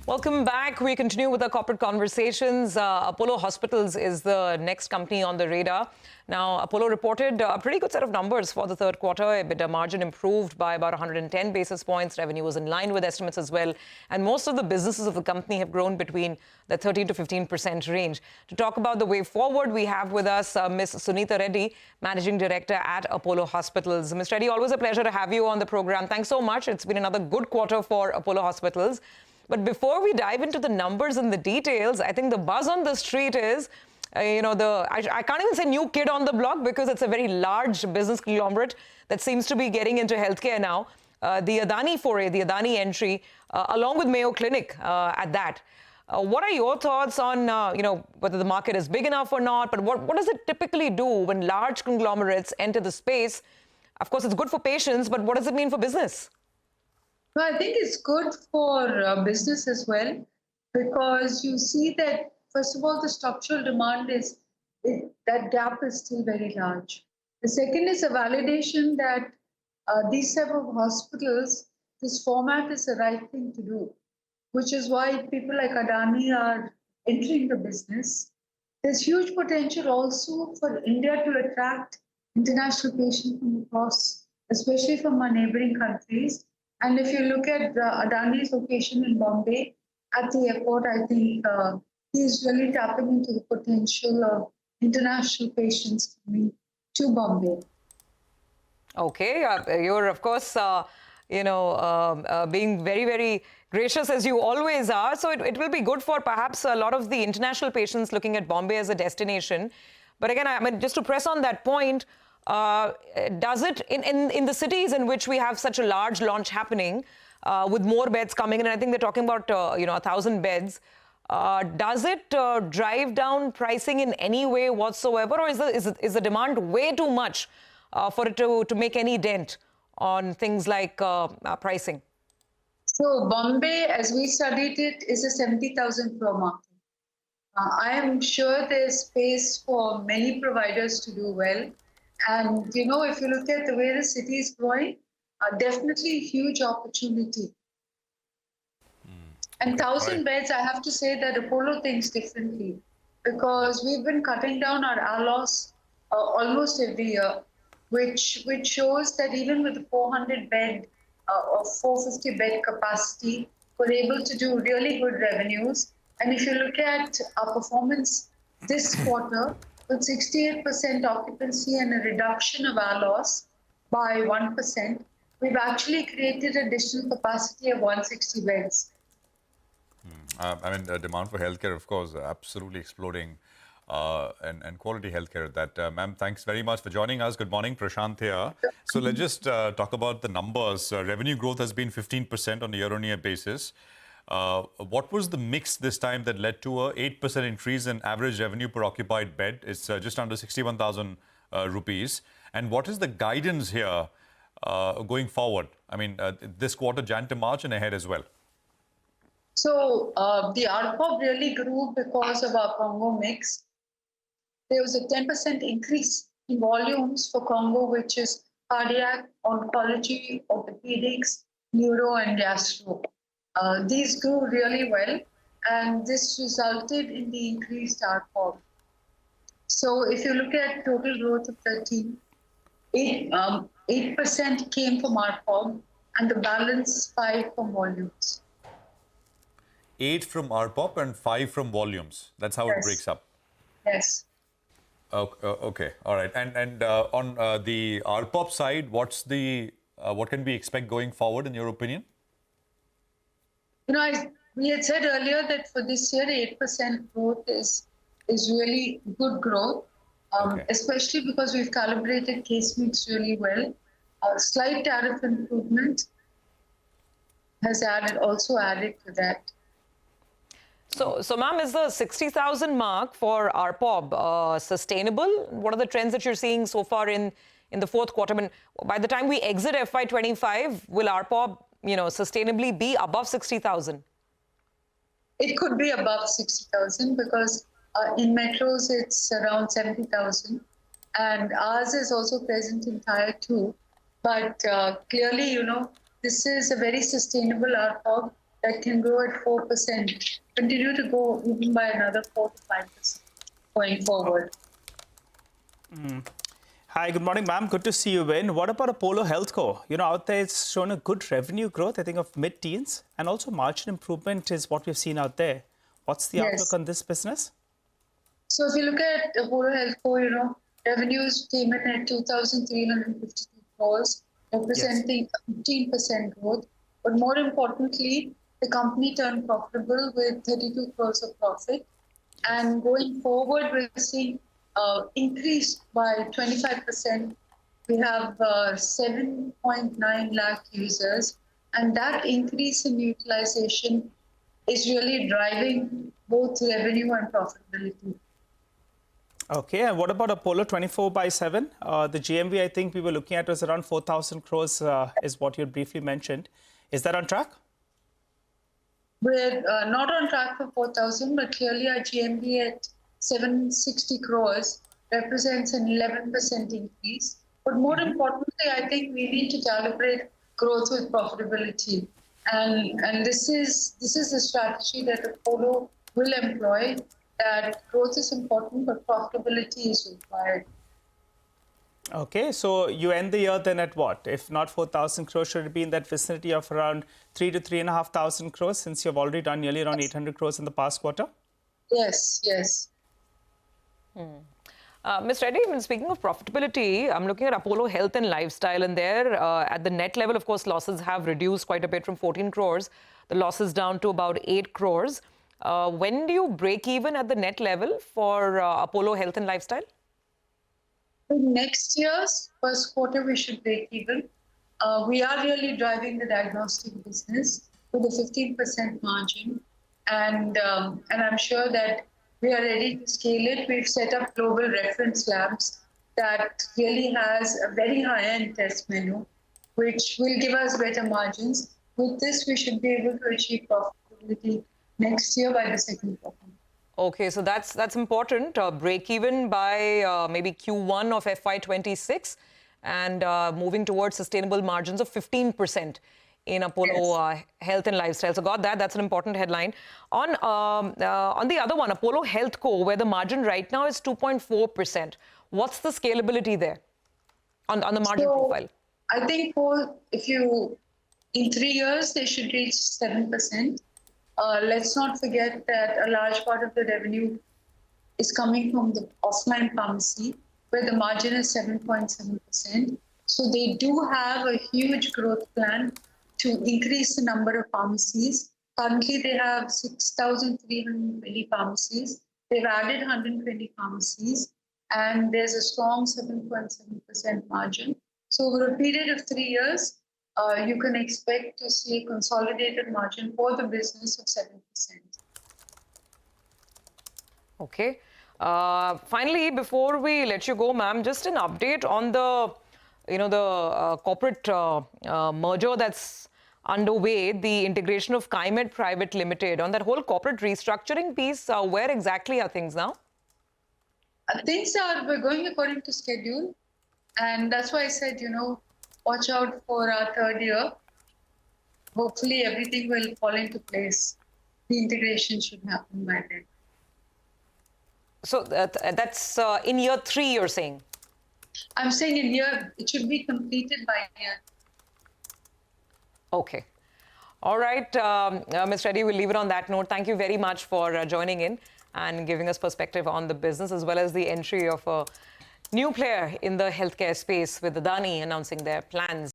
Welcome back. We continue with our corporate conversations. Apollo Hospitals is the next company on the radar. Now, Apollo reported a pretty good set of numbers for the third quarter. EBITDA margin improved by about 110 basis points. Revenue was in line with estimates as well. And most of the businesses of the company have grown between the 13 to 15% range. To talk about the way forward, we have with us Ms. Suneeta Reddy, Managing Director at Apollo Hospitals. Ms. Reddy, always a pleasure to have you on the program. Thanks so much. It's been another good quarter for Apollo Hospitals. But before we dive into the numbers and the details, I think the buzz on the street is, I can't even say new kid on the block because it's a very large business conglomerate that seems to be getting into healthcare now. The Adani foray, the Adani entry, along with Mayo Clinic at that. What are your thoughts on, whether the market is big enough or not? But what does it typically do when large conglomerates enter the space? Of course, it's good for patients, but what does it mean for business? Well, I think it's good for business as well, because you see that, first of all, the structural demand that gap is still very large. The second is a validation that these type of hospitals, this format is the right thing to do, which is why people like Adani are entering the business. There's huge potential also for India to attract international patients from across, especially from our neighboring countries. And if you look at Adani's location in Bombay at the airport, I think he's really tapping into the potential of international patients coming to Bombay. Okay, you're of course, being very, very gracious as you always are. So it will be good for perhaps a lot of the international patients looking at Bombay as a destination. But again, I mean, just to press on that point, does it, in the cities in which we have such a large launch happening, with more beds coming in, and I think they're talking about, 1,000 beds, does it drive down pricing in any way whatsoever, or is the demand way too much for it to make any dent on things like pricing? So Bombay, as we studied it, is a 70,000 crore market. I am sure there's space for many providers to do well. And, if you look at the way the city is growing, definitely huge opportunity. And 1,000 beds, I have to say that Apollo thinks differently, because we've been cutting down our ALOS almost every year, which shows that even with the 400 bed or 450 bed capacity, we're able to do really good revenues. And if you look at our performance this quarter, with 68% occupancy and a reduction of our loss by 1%, we've actually created additional capacity of 160 beds. The demand for healthcare, of course, absolutely exploding, and quality healthcare. Ma'am, thanks very much for joining us. Good morning, Prashant here. So let's just talk about the numbers. Revenue growth has been 15% on a year-on-year basis. What was the mix this time that led to a 8% increase in average revenue per occupied bed? It's just under 61,000 rupees. And what is the guidance here going forward? I mean, this quarter, Jan to March, and ahead as well. So the ARPOB really grew because of our Congo mix. There was a 10% increase in volumes for Congo, which is cardiac, oncology, orthopedics, neuro, and gastro. These grew really well, and this resulted in the increased ARPOB. So if you look at total growth of 8% came from ARPOB, and the balance 5 from volumes. 8 from ARPOB and 5 from volumes. That's how it breaks up. Yes. Okay. All right. And on the ARPOB side, what can we expect going forward, in your opinion? We had said earlier that for this year, 8% growth is really good growth, especially because we've calibrated case mix really well. A slight tariff improvement has also added to that. So ma'am, is the 60,000 mark for ARPOB sustainable? What are the trends that you're seeing so far in the fourth quarter? I mean, by the time we exit FY25, will ARPOB, sustainably be above 60,000? It could be above 60,000 because in metros it's around 70,000, and ours is also present in Tier 2. But clearly, this is a very sustainable ARPOB that can grow at 4%, continue to go even by another 4 to 5% going forward. Hi, good morning, ma'am. Good to see you in. What about Apollo Healthco? Out there it's shown a good revenue growth, I think, of mid-teens, and also margin improvement is what we've seen out there. What's the outlook on this business? So if you look at Apollo Healthco, revenues came in at 2,352 crores, representing 15% growth. But more importantly, the company turned profitable with 32 crores of profit. And going forward, we're seeing increased by 25%. We have 7.9 lakh users, and that increase in utilization is really driving both revenue and profitability. Okay, and what about Apollo 24/7? The GMV, I think we were looking at was around 4,000 crores, is what you had briefly mentioned. Is that on track? We're not on track for 4,000, but clearly our GMV at 760 crores represents an 11% increase. But more importantly, I think we need to calibrate growth with profitability. And this is the strategy that Apollo will employ, that growth is important, but profitability is required. Okay, so you end the year then at what? If not 4,000 crores, should it be in that vicinity of around 3 to 3,500 crores, since you've already done nearly around 800 crores in the past quarter? Yes. Ms. Reddy, when speaking of profitability, I'm looking at Apollo Health and Lifestyle, and there at the net level, of course, losses have reduced quite a bit from 14 crores. The losses down to about 8 crores. When do you break even at the net level for Apollo Health and Lifestyle? In next year's first quarter, we should break even. We are really driving the diagnostic business with a 15% margin. And I'm sure that we are ready to scale it. We've set up global reference labs that really has a very high-end test menu, which will give us better margins. With this, we should be able to achieve profitability next year by the second quarter. Okay, so that's important. Break even by maybe Q1 of FY26 and moving towards sustainable margins of 15% in Apollo Health and Lifestyle. So got that. That's an important headline. On the other one, Apollo Healthco, where the margin right now is 2.4%. What's the scalability there on the margin profile? I think in 3 years, they should reach 7%. Let's not forget that a large part of the revenue is coming from the offline pharmacy, where the margin is 7.7%. So they do have a huge growth plan to increase the number of pharmacies. Currently, they have 6,320 pharmacies. They've added 120 pharmacies, and there's a strong 7.7% margin. So over a period of 3 years, you can expect to see a consolidated margin for the business of 7%. Okay. Finally, before we let you go, ma'am, just an update on the corporate merger that's underway, the integration of Kaimed Private Limited. On that whole corporate restructuring piece, where exactly are things now? We're going according to schedule. And that's why I said, watch out for our third year. Hopefully everything will fall into place. The integration should happen by then. So that's in year 3, you're saying? I'm saying it should be completed by year. Okay. All right, Ms. Reddy, we'll leave it on that note. Thank you very much for joining in and giving us perspective on the business, as well as the entry of a new player in the healthcare space with Adani announcing their plans.